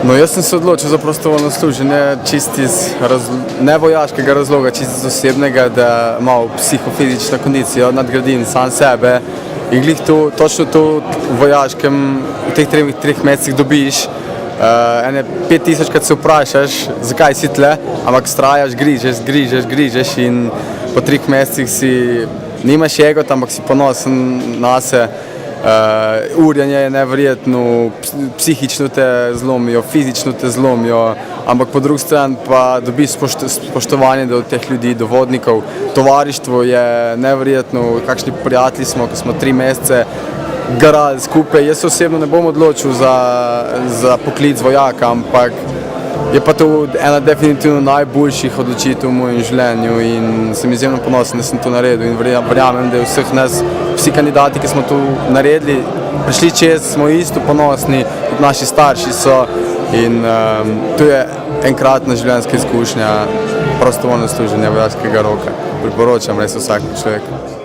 No, jaz sem se odločil za prostovoljno služenje čist iz ne vojaškega razloga, čist iz osebnega, da malo psihofizično kondicijo nadgradim sam sebe in glih tu, točno tu v vojaškem, v teh treh mesecih dobiš ene 5000krat se vprašaš, zakaj si tle, ampak strajaš, grižeš in po 3 mesecih si, nimaš egot, ampak si ponosen na se. Urjanje je neverjetno, psihično te zlomijo, fizično te zlomijo, ampak po drugi strani pa dobiš spoštovanje do teh ljudi, do vodnikov. Tovarištvo je neverjetno, kakšni prijatelji smo, ko smo 3 mesece garali skupaj. Jaz se osebno ne bom odločil za poklic vojaka, ampak je pa to ena definitivno najboljših odločitev v mojem življenju in sem izjemno ponosen, da sem to naredil in verjamem, da je vseh nas, vsi kandidati, ki smo to naredili, prišli čez, smo isto ponosni, tudi naši starši so in to je enkratna življenjska izkušnja prostovoljno služenja vojaškega roka. Priporočam res vsakemu človeku.